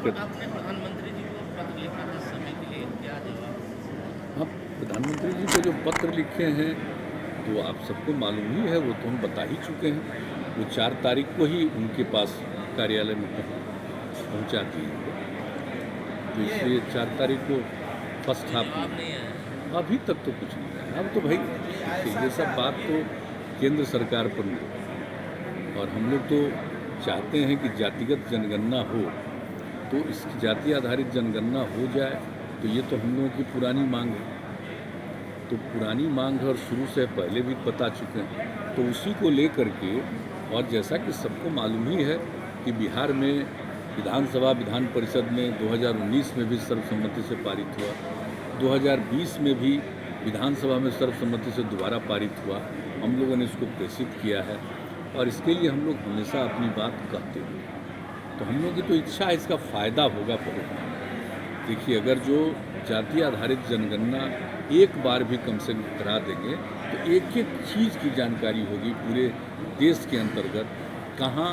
कर। आपने प्रधानमंत्री जी को पत्र लिखा था समय के लिए, क्या जवाब? हाँ, प्रधानमंत्री जी को जो पत्र लिखे हैं तो आप सबको मालूम ही है, वो तो हम बता ही चुके हैं। वो 4 तारीख को ही उनके पास कार्यालय में पहुंचा दिए हैं। तो इसलिए 4 तारीख को फर्स्ट कोई हाफ जवाब में। नहीं आया? अभी तक तो कुछ नहीं है। अब तो भाई देखिए, ये सब बात तो केंद्र सरकार पर निर्भर, और हम लोग तो चाहते हैं कि जातिगत जनगणना हो, तो इस जाति आधारित जनगणना हो जाए। तो ये तो हम लोगों की पुरानी मांग है, तो पुरानी मांग है और शुरू से पहले भी बता चुके हैं। तो उसी को लेकर के, और जैसा कि सबको मालूम ही है कि बिहार में विधानसभा विधान परिषद में 2019 में भी सर्वसम्मति से पारित हुआ, 2020 में भी विधानसभा में सर्वसम्मति से दोबारा पारित हुआ। हम लोगों ने इसको प्रेषित किया है और इसके लिए हम लोग हमेशा अपनी बात कहते हैं। तो हम लोगों की तो इच्छा है, इसका फ़ायदा होगा बहुत। देखिए, अगर जो जाति आधारित जनगणना एक बार भी कम से कम करा देंगे तो एक एक चीज़ की जानकारी होगी पूरे देश के अंतर्गत, कहाँ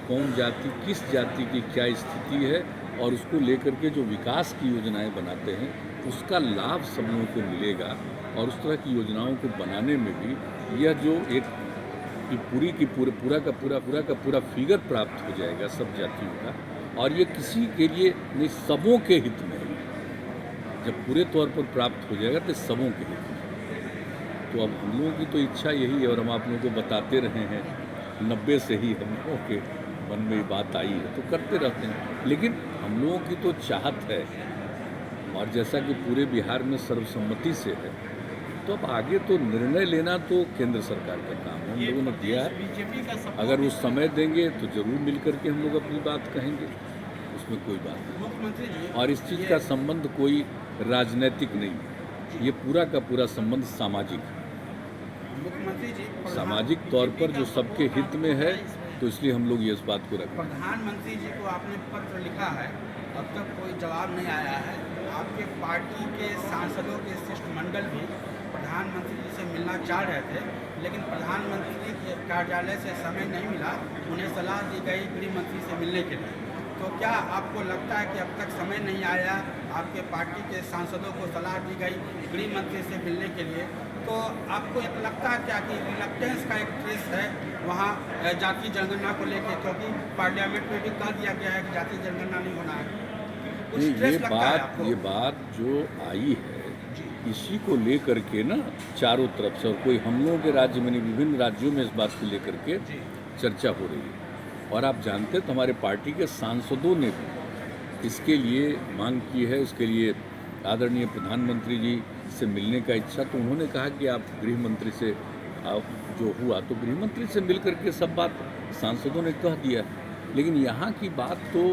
कौन जाति किस जाति की क्या स्थिति है, और उसको लेकर के जो विकास की योजनाएं बनाते हैं उसका लाभ सब लोगों को मिलेगा। और उस तरह की योजनाओं को बनाने में भी यह जो एक कि पूरा का पूरा फिगर प्राप्त हो जाएगा सब जातियों का, और ये किसी के लिए नहीं, सबों के हित में है। जब पूरे तौर पर प्राप्त हो जाएगा तो सबों के हित में। तो अब हम लोगों की तो इच्छा यही है, और हम आप लोगों को बताते रहे हैं, 90 से ही हम लोगों के मन में ये बात आई है, तो करते रहते हैं। लेकिन हम लोगों की तो चाहत है, और जैसा कि पूरे बिहार में सर्वसम्मति से है, तो अब आगे तो निर्णय लेना तो केंद्र सरकार का काम है, हम लोगों ने दिया है। बीजेपी का सपोर्ट, अगर वो समय देंगे तो ज़रूर मिल करके हम लोग अपनी बात कहेंगे, उसमें कोई बात नहीं। मुख्यमंत्री जी, और इस चीज़ का संबंध कोई राजनीतिक नहीं है, ये पूरा का पूरा संबंध सामाजिक है। मुख्यमंत्री जी सामाजिक तौर पर जो सबके हित में है, तो इसलिए हम लोग ये इस बात को रखें। प्रधानमंत्री जी को आपने पत्र लिखा है, अब तक कोई जवाब नहीं आया है। आपके पार्टी के सांसदों के शिष्टमंडल भी प्रधानमंत्री जी से मिलना चाह रहे थे, लेकिन प्रधानमंत्री के कार्यालय से समय नहीं मिला। उन्हें सलाह दी गई गृह मंत्री से मिलने के लिए। तो क्या आपको लगता है कि अब तक समय नहीं आया, आपके पार्टी के सांसदों को सलाह दी गई गृह मंत्री से मिलने के लिए, तो आपको एक लगता है क्या कि रिलक्टेंस का एक ट्रेस है वहाँ जातीय जनगणना को लेकर, क्योंकि पार्लियामेंट में भी कह दिया गया है कि जातीय जनगणना नहीं होना है? कुछ स्ट्रेस लगता है आपको? ये बात जो आई है, इसी को लेकर के ना चारों तरफ से, और कोई हम लोगों के राज्य में नहीं, विभिन्न राज्यों में इस बात को लेकर के चर्चा हो रही है। और आप जानते हैं तो हमारे पार्टी के सांसदों ने भी इसके लिए मांग की है। उसके लिए आदरणीय प्रधानमंत्री जी से मिलने का इच्छा, तो उन्होंने कहा कि आप गृह मंत्री से, आप जो हुआ तो गृह मंत्री से मिल करके सब बात सांसदों ने कह दिया। लेकिन यहाँ की बात तो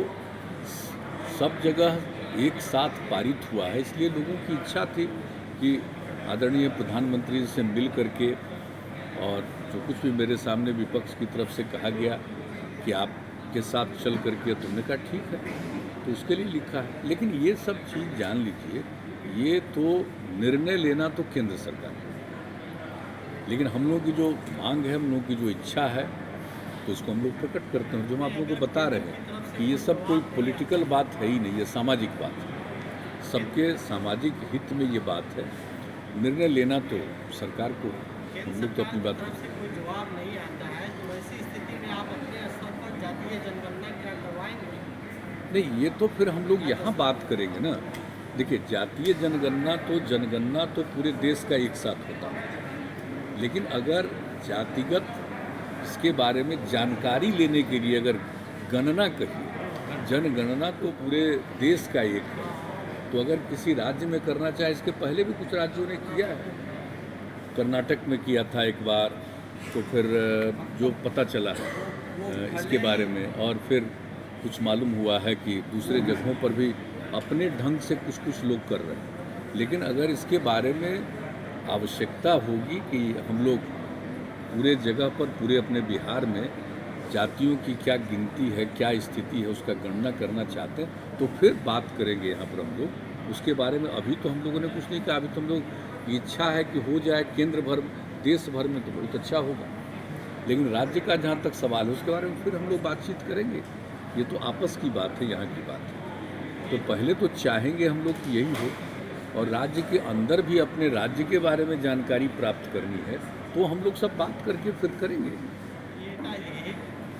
सब जगह एक साथ पारित हुआ है, इसलिए लोगों की इच्छा थी कि आदरणीय प्रधानमंत्री से मिल करके, और जो कुछ भी मेरे सामने विपक्ष की तरफ से कहा गया कि आपके साथ चल करके, तुमने कहा ठीक है, तो उसके लिए लिखा है। लेकिन ये सब चीज़ जान लीजिए, ये तो निर्णय लेना तो केंद्र सरकार का, लेकिन हम लोगों की जो मांग है, हम लोगों की जो इच्छा है, तो उसको हम लोग प्रकट करते हैं। जो हम आप लोगों को बता रहे हैं कि ये सब कोई पॉलिटिकल बात है ही नहीं, ये सामाजिक बात है, सबके सामाजिक हित में ये बात है। निर्णय लेना तो सरकार को, हम लोग तो अपनी बात करते हैं। कोई जवाब नहीं आता है, तो ऐसी स्थिति में आप अपने स्तर पर जातीय जनगणना क्या करवाएंगे? नहीं, ये तो फिर हम लोग यहाँ बात करेंगे ना। देखिए, जातीय जनगणना तो पूरे देश का एक साथ होता है, लेकिन अगर जातिगत इसके बारे में जानकारी लेने के लिए अगर गणना कहिए, जनगणना तो पूरे देश का एक है। तो अगर किसी राज्य में करना चाहे, इसके पहले भी कुछ राज्यों ने किया है, कर्नाटक में किया था एक बार, तो फिर जो पता चला इसके बारे में, और फिर कुछ मालूम हुआ है कि दूसरे जगहों पर भी अपने ढंग से कुछ कुछ लोग कर रहे हैं। लेकिन अगर इसके बारे में आवश्यकता होगी कि हम लोग पूरे जगह पर, पूरे अपने बिहार में जातियों की क्या गिनती है, क्या स्थिति है, उसका गणना करना चाहते हैं, तो फिर बात करेंगे यहाँ पर हम लोग उसके बारे में। अभी तो हम लोगों ने कुछ नहीं कहा, अभी तो हम लोग की इच्छा है कि हो जाए केंद्र भर, देश भर में, तो बहुत अच्छा होगा। लेकिन राज्य का जहाँ तक सवाल है, उसके बारे में फिर हम लोग बातचीत करेंगे। ये तो आपस की बात है, यहाँ की बात है। तो पहले तो चाहेंगे हम लोग कि यही हो, और राज्य के अंदर भी अपने राज्य के बारे में जानकारी प्राप्त करनी है तो हम लोग सब बात करके फिर करेंगे। ये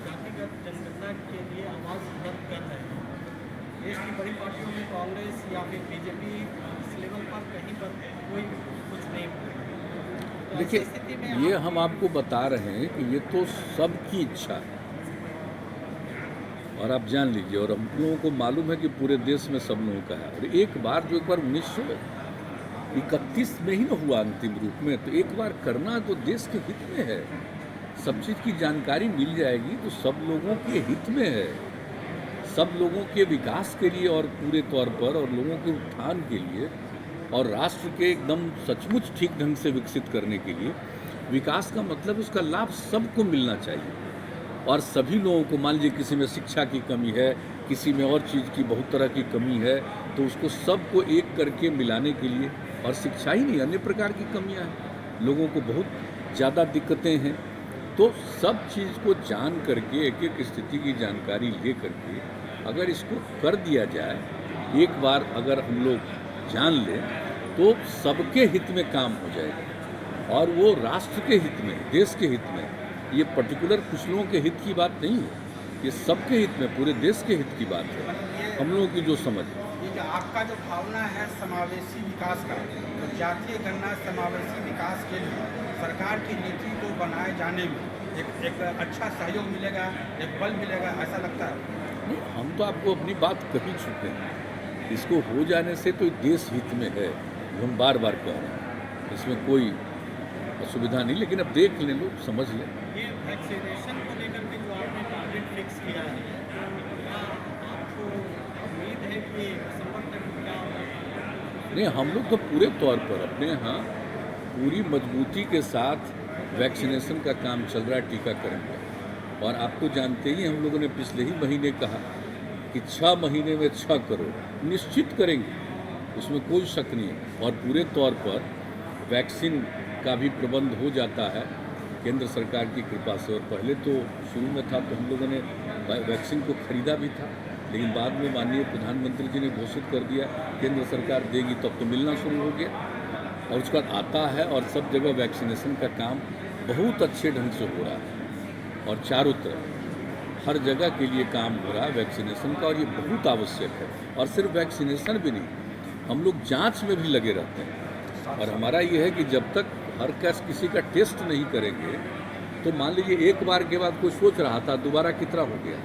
जातिगत जनगणना के लिए आवाज़ बुलंद कर रहे हैं। देश की बड़ी पार्टियों में कांग्रेस या फिर बीजेपी इस लेवल पर कहीं पर कोई कुछ नहीं बोल। तो ऐसी स्थिति में देखिए, ये हम आपको बता रहे हैं कि ये तो सबकी इच्छा है, और आप जान लीजिए, और हम लोगों को मालूम है कि पूरे देश में सब लोगों का है। और एक बार 1931 में ही ना हुआ अंतिम रूप में, तो एक बार करना तो देश के हित में है। सब चीज़ की जानकारी मिल जाएगी तो सब लोगों के हित में है, सब लोगों के विकास के लिए और पूरे तौर पर, और लोगों के उत्थान के लिए, और राष्ट्र के एकदम सचमुच ठीक ढंग से विकसित करने के लिए। विकास का मतलब उसका लाभ सबको मिलना चाहिए, और सभी लोगों को, मान लीजिए किसी में शिक्षा की कमी है, किसी में और चीज़ की बहुत तरह की कमी है, तो उसको सबको एक करके मिलाने के लिए, और शिक्षा ही नहीं, अन्य प्रकार की कमियां हैं, लोगों को बहुत ज़्यादा दिक्कतें हैं, तो सब चीज़ को जान करके, एक एक स्थिति की जानकारी ले करके अगर इसको कर दिया जाए, एक बार अगर हम लोग जान लें तो सबके हित में काम हो जाएगा, और वो राष्ट्र के हित में, देश के हित में। ये पर्टिकुलर कुछ लोगों के हित की बात नहीं है, ये सबके हित में, पूरे देश के हित की बात है, हम लोगों की जो समझ है। ये जो आपका जो भावना है समावेशी विकास का, तो जातीय गणना समावेशी विकास के लिए सरकार की नीति को बनाए जाने में एक अच्छा सहयोग मिलेगा, एक बल मिलेगा, ऐसा लगता है? नहीं, हम तो आपको अपनी बात कह ही चुके हैं, इसको हो जाने से तो देश हित में है, हम बार बार कह रहे हैं, इसमें कोई असुविधा नहीं, लेकिन अब देख लें, लोग समझ लें। ये वैक्सीनेशन को लेकर के जो आपने टारगेट फिक्स किया है, क्या आपको उम्मीद है कि दिसंबर तक क्या होगा? नहीं, हम लोग तो पूरे तौर पर अपने यहाँ पूरी मजबूती के साथ वैक्सीनेशन का काम चल रहा है, टीकाकरण का। और आप तो जानते ही, हम लोगों ने पिछले ही महीने कहा कि 6 महीने में 6 करोड़ निश्चित करेंगे, उसमें कोई शक नहीं है। और पूरे तौर पर वैक्सीन का भी प्रबंध हो जाता है केंद्र सरकार की कृपा से। और पहले तो शुरू में था तो हम लोगों ने वैक्सीन को खरीदा भी था, लेकिन बाद में माननीय प्रधानमंत्री जी ने घोषित कर दिया केंद्र सरकार देगी, तब तो मिलना शुरू हो गया, और उसका आता है, और सब जगह वैक्सीनेशन का काम बहुत अच्छे ढंग से हो रहा है, और चारों तरफ हर जगह के लिए काम हो रहा है वैक्सीनेशन का, और ये बहुत आवश्यक है। और सिर्फ वैक्सीनेशन भी नहीं, हम लोग जांच में भी लगे रहते हैं, और हमारा ये है कि जब तक हर किसी का टेस्ट नहीं करेंगे, तो मान लीजिए एक बार के बाद कोई सोच रहा था, दोबारा कितना हो गया,